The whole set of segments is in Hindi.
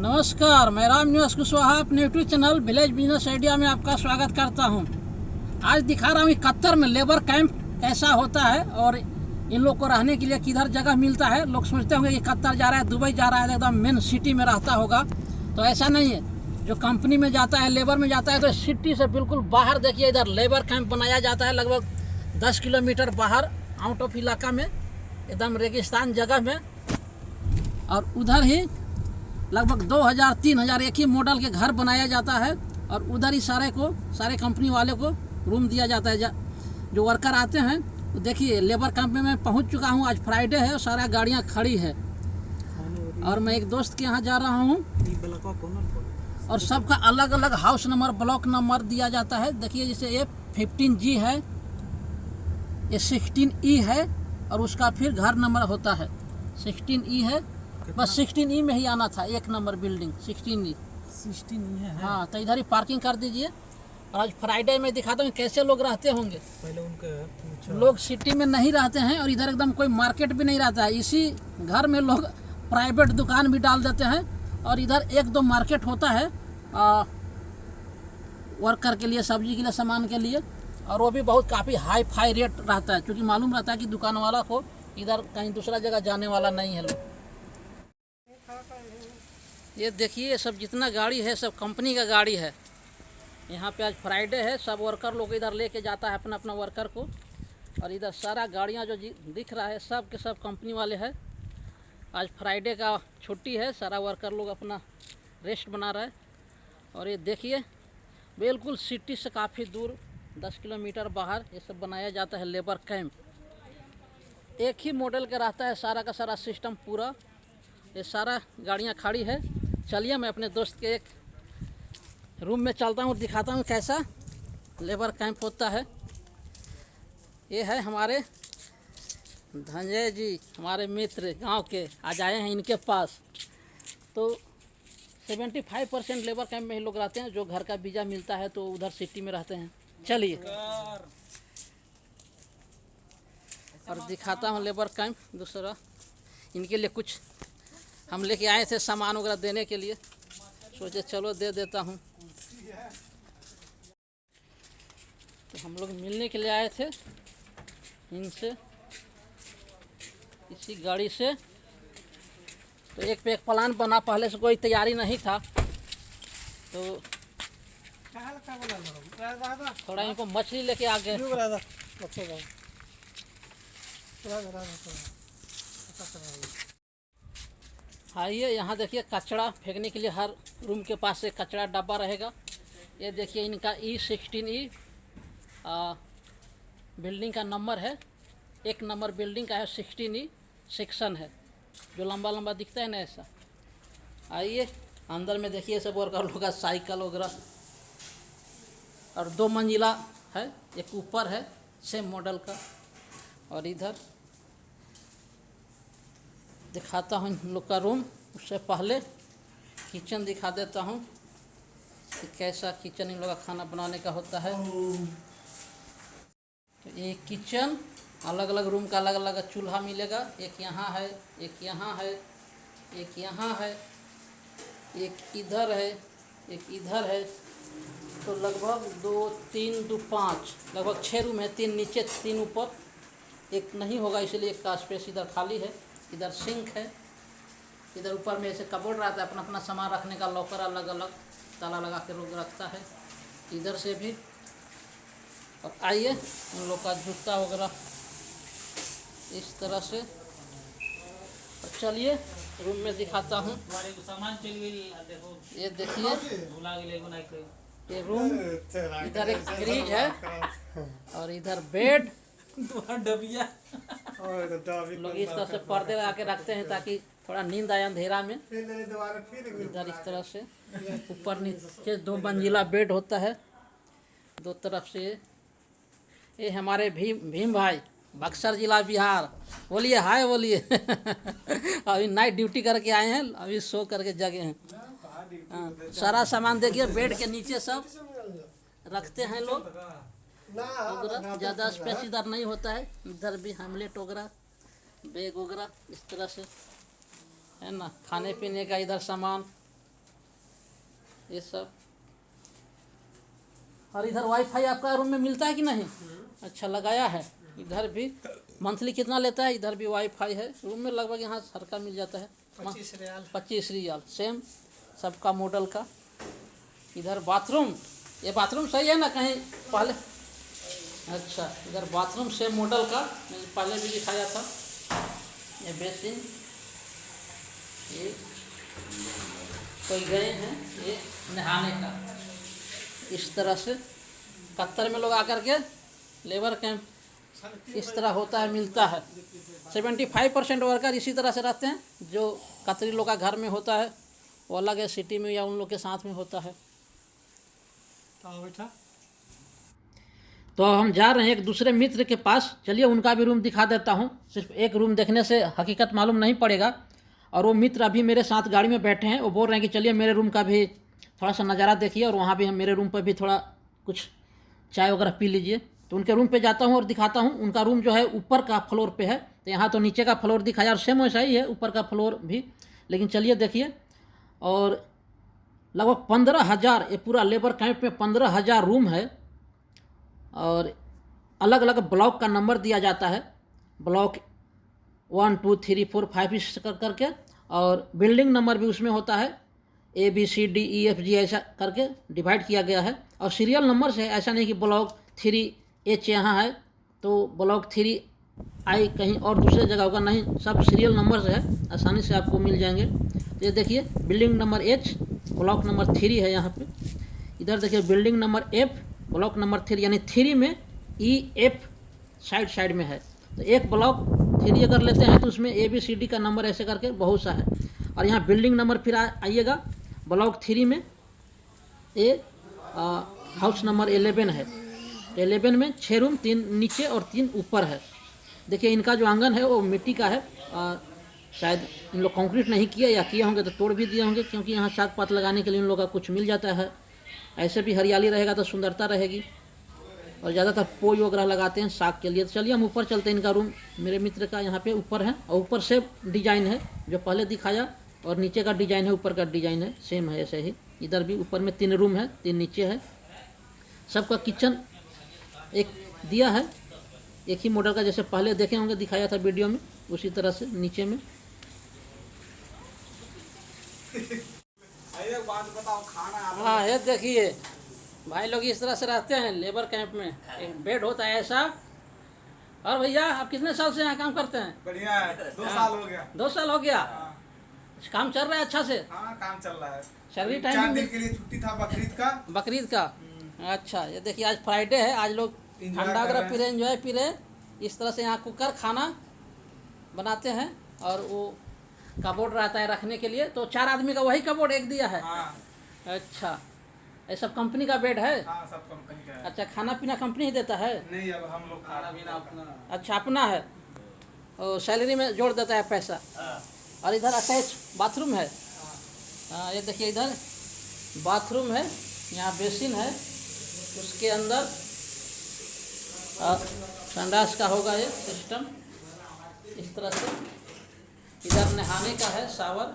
नमस्कार, मैं राम निवास कुशवाहा अपने YouTube channel village business idea में आपका स्वागत करता हूं। आज दिखा रहा हूं कि कतर में लेबर कैंप कैसा होता है और इन लोग को रहने के लिए किधर जगह मिलता है। लोग सोचते होंगे कि कतर जा रहा है, दुबई जा रहा है, एकदम मेन सिटी में रहता होगा, तो ऐसा नहीं है। जो कंपनी में जाता है, लेबर में जाता है, तो सिटी से बिल्कुल बाहर देखिए इधर लेबर कैंप बनाया जाता है, लगभग 10 किलोमीटर बाहर आउट ऑफ इलाका में, एकदम रेगिस्तान जगह में। और उधर ही लगभग 2000-3000 एक ही मॉडल के घर बनाया जाता है और उधर ही सारे कंपनी वाले को रूम दिया जाता है। जो वर्कर आते हैं, तो देखिए लेबर कैंप में मैं पहुंच चुका हूं। आज फ्राइडे है और सारा गाड़ियां खड़ी है और मैं एक दोस्त के यहाँ जा रहा हूं और सबका अलग अलग हाउस नंबर, ब्लॉक नंबर दिया जाता है। देखिए जैसे ये 15G है, ये 16E है और उसका फिर घर नंबर होता है 16E है। बस 16E में ही आना था, एक नंबर बिल्डिंग 16E है। हाँ, तो इधर ही पार्किंग कर दीजिए। और आज फ्राइडे में दिखाता हूँ कैसे लोग रहते होंगे। पहले उनके लोग सिटी में नहीं रहते हैं और इधर एकदम कोई मार्केट भी नहीं रहता है। इसी घर में लोग प्राइवेट दुकान भी डाल देते हैं और इधर 1-2 मार्केट होता है वर्कर के लिए, सब्जी के लिए, सामान के लिए, और वो भी बहुत काफ़ी हाई फाई रेट रहता है, क्योंकि मालूम रहता है कि दुकान वाला को इधर कहीं दूसरा जगह जाने वाला नहीं है लोग। ये देखिए, ये सब जितना गाड़ी है सब कंपनी का गाड़ी है। यहाँ पे आज फ्राइडे है, सब वर्कर लोग इधर लेके जाता है अपना अपना वर्कर को। और इधर सारा गाड़ियाँ जो दिख रहा है सब के सब कंपनी वाले हैं। आज फ्राइडे का छुट्टी है, सारा वर्कर लोग अपना रेस्ट बना रहा है। और ये देखिए बिल्कुल सिटी से काफ़ी दूर 10 किलोमीटर बाहर ये सब बनाया जाता है लेबर कैंप। एक ही मॉडल का रहता है सारा का सारा सिस्टम पूरा। ये सारा गाड़ियाँ खड़ी है। चलिए मैं अपने दोस्त के एक रूम में चलता हूँ और दिखाता हूँ कैसा लेबर कैंप होता है। ये है हमारे धनंजय जी, हमारे मित्र गांव के, आज आए हैं इनके पास। तो 75% लेबर कैंप में ही लोग रहते हैं। जो घर का वीज़ा मिलता है तो उधर सिटी में रहते हैं। चलिए और दिखाता हूँ लेबर कैंप दूसरा। इनके लिए कुछ हम लेके आए थे सामान वगैरह देने के लिए, सोचे चलो दे देता हूँ। तो हम लोग मिलने के लिए आए थे इनसे, इसी गाड़ी से। तो एक पे एक प्लान बना, पहले से कोई तैयारी नहीं था, तो थोड़ा इनको मछली लेके आ गए। आइए, यहाँ देखिए कचरा फेंकने के लिए हर रूम के पास एक कचरा डब्बा रहेगा। ये देखिए इनका E16E बिल्डिंग का नंबर है, 1 नंबर बिल्डिंग का है। 16E सेक्शन है, जो लंबा लंबा दिखता है ना, ऐसा। आइए अंदर में देखिए सब वर्कर लोग का साइकिल वगैरह, और 2 मंजिला है, एक ऊपर है सेम मॉडल का। और इधर दिखाता हूँ इन लोग का रूम। उससे पहले किचन दिखा देता हूँ कि कैसा किचन इन लोग का खाना बनाने का होता है। तो ये किचन, अलग अलग रूम का अलग अलग चूल्हा मिलेगा। एक यहाँ है, एक यहाँ है, एक यहाँ है, एक इधर है, एक इधर है। तो लगभग 2, 3, 2, 5, लगभग 6 रूम है। 3 नीचे, 3 ऊपर। एक नहीं होगा इसलिए एक का स्पेस इधर खाली है। इधर सिंक है, इधर ऊपर में ऐसे कबोर्ड रहता है, अपना अपना सामान रखने का लॉकर अलग अलग ताला लगा के लोग रखता है। इधर से भी। और आइए उन लोग का जूता वगैरह इस तरह से। और चलिए रूम में दिखाता हूँ। ये देखिए ये रूम, इधर एक फ्रिज है और इधर बेड। लोग इस तरह से पर्दे लगा के रखते हैं ताकि थोड़ा नींद आए अंधेरा में। इधर इस तरह से ऊपर नीचे 2 मंजिला बेड होता है, 2 तरफ से। ये हमारे भीम भाई, बक्सर जिला बिहार। बोलिए हाय, बोलिए। अभी नाइट ड्यूटी करके आए हैं, अभी सो करके जगे हैं। हाँ, सारा सामान देखिए बेड के नीचे सब रखते हैं लोग। ज़्यादा स्पेस इधर नहीं होता है। इधर भी हेमलेट वगैरह, बैग वगैरह इस तरह से है ना, खाने पीने का इधर सामान। ये सब। और इधर वाईफाई आपका रूम में मिलता है कि नहीं? अच्छा लगाया है। इधर भी मंथली कितना लेता है? इधर भी वाईफाई है। रूम में लगभग यहाँ हर का मिल जाता है 25 रियाल सेम सबका मॉडल का। इधर बाथरूम, ये बाथरूम सही है ना कहीं पहले? अच्छा, इधर बाथरूम सेम मॉडल का मैंने पहले भी दिखाया था। ये बेसिन, ये कोई गए हैं ये नहाने का। इस तरह से कतर में लोग आकर के लेबर कैंप इस तरह होता है, मिलता है। 75% वर्कर इसी तरह से रहते हैं। जो कतरी लोग का घर में होता है वो अलग है, सिटी में या उन लोग के साथ में होता है। तो हम जा रहे हैं एक दूसरे मित्र के पास। चलिए उनका भी रूम दिखा देता हूँ। सिर्फ एक रूम देखने से हकीकत मालूम नहीं पड़ेगा। और वो मित्र अभी मेरे साथ गाड़ी में बैठे हैं। वो बोल रहे हैं कि चलिए मेरे रूम का भी थोड़ा सा नज़ारा देखिए और वहाँ भी हम मेरे रूम पर भी थोड़ा कुछ चाय वगैरह पी लीजिए। तो उनके रूम पे जाता हूँ और दिखाता हूँ। उनका रूम जो है ऊपर का फ्लोर पे है। तो यहाँ तो नीचे का फ्लोर दिखाया और सेम वैसा ही है ऊपर का फ्लोर भी। लेकिन चलिए देखिए। और लगभग 15,000 ये पूरा लेबर कैंप में 15,000 रूम है। और अलग अलग ब्लॉक का नंबर दिया जाता है, ब्लॉक 1 2 3 4 5 इस करके। और बिल्डिंग नंबर भी उसमें होता है, ABCDEFG ऐसा करके डिवाइड किया गया है। और सीरियल नंबर से, ऐसा नहीं कि ब्लॉक 3H यहाँ है तो ब्लॉक 3I कहीं और दूसरे जगह होगा, नहीं, सब सीरियल नंबर से है, आसानी से आपको मिल जाएंगे। तो ये देखिए building number H block number 3 है यहाँ पे। इधर देखिए building number F block number 3, यानी 3 में EF साइड में है। तो एक ब्लॉक 3 अगर लेते हैं तो उसमें ABCD का नंबर ऐसे करके बहुत सा है। और यहाँ बिल्डिंग नंबर फिर आइएगा ब्लॉक 3 में हाउस नंबर 11 है। 11 में 6 रूम, 3 नीचे और 3 ऊपर है। देखिए इनका जो आंगन है वो मिट्टी का है। शायद इन लोग कंक्रीट नहीं किया, या किए होंगे तो तोड़ भी दिए होंगे, क्योंकि यहाँ साग पात लगाने के लिए इन लोगों का कुछ मिल जाता है। ऐसे भी हरियाली रहेगा तो सुंदरता रहेगी। और ज़्यादातर पोई वगैरह लगाते हैं साग के लिए। तो चलिए हम ऊपर चलते हैं। इनका रूम मेरे मित्र का यहाँ पे ऊपर है। और ऊपर से डिजाइन है जो पहले दिखाया, और नीचे का डिजाइन है, ऊपर का डिजाइन है, सेम है ऐसे ही। इधर भी ऊपर में 3 रूम है, 3 नीचे है। सबका किचन एक दिया है, एक ही मॉडल का, जैसे पहले देखे होंगे दिखाया था वीडियो में, उसी तरह से नीचे में। हाँ ये देखिए भाई लोग इस तरह से रहते हैं लेबर कैंप में। एक बेड होता है ऐसा। और भैया आप कितने साल से यहाँ काम करते हैं? बढ़िया है, 2 साल हो गया। 2 साल हो गया। हाँ। काम चल रहा है अच्छा से? हाँ काम चल रहा है। सैलरी 4 टाइम दिन के लिए छुट्टी था बकरीद का। अच्छा, ये देखिए आज फ्राइडे है, आज लोग ठंडा वगैरह पी रहे, एंजॉय पी रहे। इस तरह से यहाँ कुकर खाना बनाते हैं। और वो कबोर्ड रहता है रखने के लिए। तो 4 आदमी का वही कबोर्ड एक दिया है। हाँ। अच्छा, ये सब कंपनी का बेड है? हाँ सब कंपनी का है। अच्छा, खाना पीना कंपनी ही देता है? नहीं, अब हम लोग खाना पीना अपना। अच्छा अपना है, और सैलरी में जोड़ देता है पैसा। और इधर अटैच बाथरूम है। हाँ ये देखिए इधर बाथरूम है, यहाँ बेसिन है, उसके अंदर संडास का होगा ये सिस्टम इस तरह से। इधर नहाने का है शावर।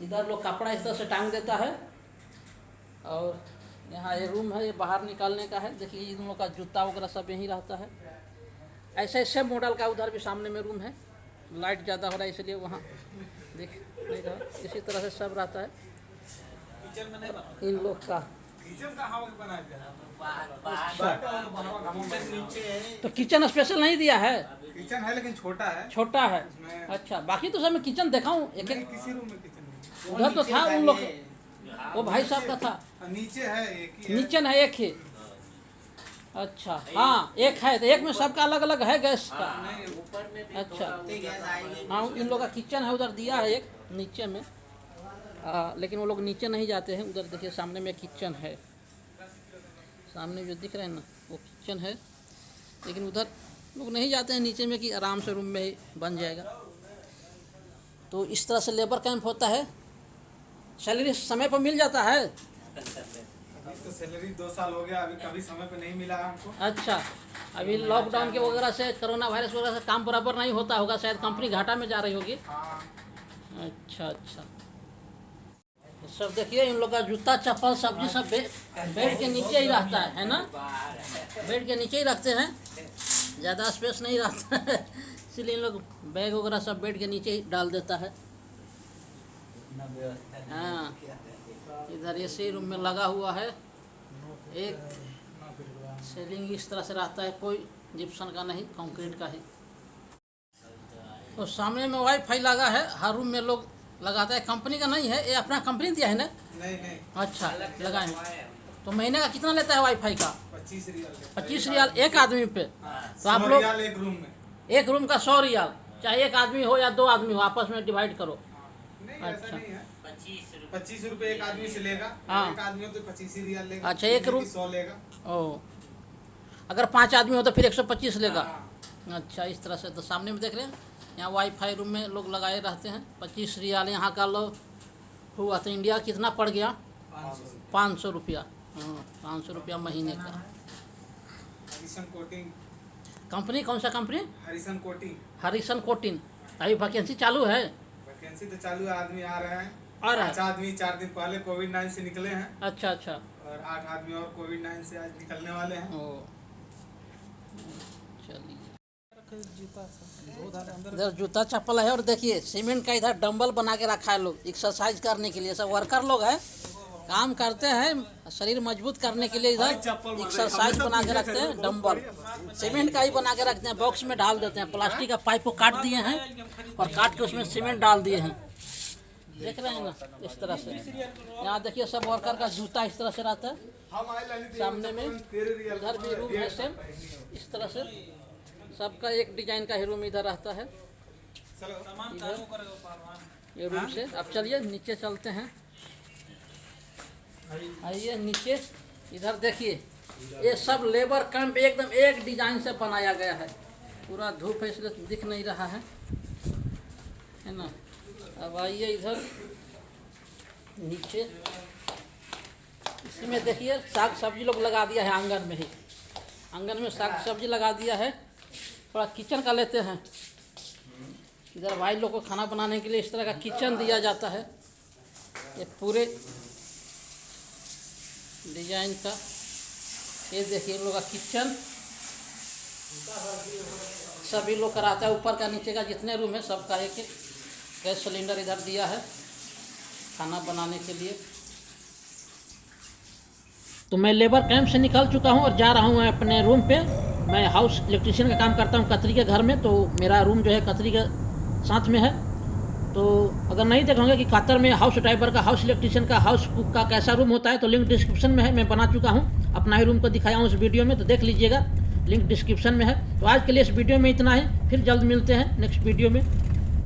इधर लोग कपड़ा इस तरह से टांग देता है। और यहाँ ये रूम है, ये बाहर निकालने का है। देखिए इन लोगों का जूता वगैरह सब यहीं रहता है। ऐसे ऐसे मॉडल का उधर भी सामने में रूम है। लाइट ज़्यादा हो रहा है इसलिए वहाँ देख नहीं रहा। इसी तरह से सब रहता है इन लोग का। तो किचन स्पेशल नहीं दिया है? किचन है लेकिन छोटा है। छोटा है? अच्छा, बाकी तो सब मैं किचन दिखाऊं एक एक? किसी रूम में किचन नहीं। उधर तो था उन लोग, वो भाई साहब का था। नीचे है एक ही है। नीचे ना एक ही? अच्छा हाँ एक है, तो एक में सबका अलग अलग है गैस का। ऊपर में अच्छा हाँ, इन लोग का किचन है उधर दिया है एक नीचे में। लेकिन वो लोग नीचे नहीं जाते हैं। उधर देखिए सामने में किचन है, सामने जो दिख रहे हैं ना वो किचन है। लेकिन उधर लोग नहीं जाते हैं नीचे में, कि आराम से रूम में ही बन जाएगा। तो इस तरह से लेबर कैंप होता है। सैलरी समय पर मिल जाता है? अभी तो सैलरी 2 साल हो गया, अभी कभी समय पे नहीं मिला हमको। अच्छा, अभी लॉकडाउन के वगैरह से, कोरोना वायरस वगैरह से काम बराबर नहीं होता होगा, शायद कंपनी घाटा में जा रही होगी। हाँ। अच्छा अच्छा, सब देखिए इन लोग का जूता चप्पल सब्जी सब बेड के नीचे ही रहता है ना, बेड के नीचे ही रखते हैं, ज़्यादा स्पेस नहीं रहता है, इसलिए इन लोग बैग वगैरह सब बेड के नीचे ही डाल देता है। हाँ, इधर एसी रूम में लगा हुआ है, एक सीलिंग इस तरह से रहता है, कोई जिप्सन का नहीं, कंक्रीट का है। तो सामने में वाईफाई लगा है, हर रूम में लोग लगाता है, कंपनी का नहीं है, ये अपना कंपनी दिया है ना? नहीं। अच्छा, लगाए हैं। तो महीने का कितना लेता है वाईफाई का? 25 रियाल। 25 रियाल एक आदमी पे। तो आप लोग एक रूम में, एक रूम का 100 रियाल, चाहे एक आदमी हो या 2 आदमी हो, आपस में डिवाइड करो। नहीं ऐसा नहीं है, 25 रुपए एक आदमी से लेगा। हाँ। एक आदमी हो तो 25 रियाल लेगा। अच्छा, एक रूम 100 लेगा। ओ, अगर 5 आदमी हो तो फिर 125 लेगा। हाँ। अच्छा, इस तरह से। तो सामने में देख रहे हैं, यहाँ वाईफाई रूम में लोग लगाए रहते हैं। 25 रियाल यहाँ का लो हुआ तो इंडिया कितना पड़ गया? 500 रुपया। हाँ, 500 रुपया महीने का। हरिसन कोटिंग कंपनी कौन सा company? Harrison coating. Harrison cotton. अभी वैकेंसी चालू है? वैकेंसी तो चालू है, आदमी आ रहे हैं। आ रहा 5 है? आदमी 4 दिन पहले कोविड-19 से निकले हैं अच्छा अच्छा। और 8 आदमी और कोविड-19 से आज निकलने वाले हैं। ओ, चलिए। इधर जूता चप्पल है, और देखिए सीमेंट का इधर डंबल बना के रखा है लोग एक्सरसाइज करने के लिए। सब वर्कर लोग हैं, काम करते हैं, शरीर मजबूत करने के लिए इधर एक्सरसाइज बना के रखते हैं। डंबल सीमेंट का ही बना के रखते हैं, बॉक्स में डाल देते हैं। प्लास्टिक का पाइप को काट दिए हैं और काट के उसमें सीमेंट डाल दिए हैं, देख रहे हैं ना, इस तरह से। यहाँ देखिए सब वर्कर का जूता इस तरह से रहता है। सामने में इधर भी रूम है सेम इस तरह से, सबका एक डिजाइन का ही रूम इधर रहता है। ये रूम से अब चलिए नीचे चलते हैं। आइए नीचे, इधर देखिए ये सब लेबर कैंप एकदम एक डिजाइन से बनाया गया है। पूरा धूप है इसलिए दिख नहीं रहा है ना। अब आइए इधर नीचे, इसी में देखिए साग सब्जी लोग लगा दिया है आंगन में ही। आंगन में साग सब्जी लगा दिया है। थोड़ा किचन का लेते हैं। इधर भाई लोग को खाना बनाने के लिए इस तरह का किचन दिया जाता है, ये पूरे डिजाइन का। ये देखिए इन लोग का किचन सभी लोग का रहता है, ऊपर का नीचे का जितने रूम है सबका एक एक गैस सिलेंडर इधर दिया है खाना बनाने के लिए। तो मैं लेबर कैंप से निकल चुका हूं और जा रहा हूं अपने रूम पे। मैं हाउस इलेक्ट्रिशियन का काम करता हूं कतरी के घर में, तो मेरा रूम जो है कतरी के साथ में है। तो अगर नहीं देखोगे कि कतर में हाउस ड्राइवर का, हाउस इलेक्ट्रिशियन का, हाउस कुक का कैसा रूम होता है, तो लिंक डिस्क्रिप्शन में है। मैं बना चुका हूँ, अपना ही रूम को दिखाया हूँ उस वीडियो में, तो देख लीजिएगा, लिंक डिस्क्रिप्शन में है। तो आज के लिए इस वीडियो में इतना ही, फिर जल्द मिलते हैं नेक्स्ट वीडियो में।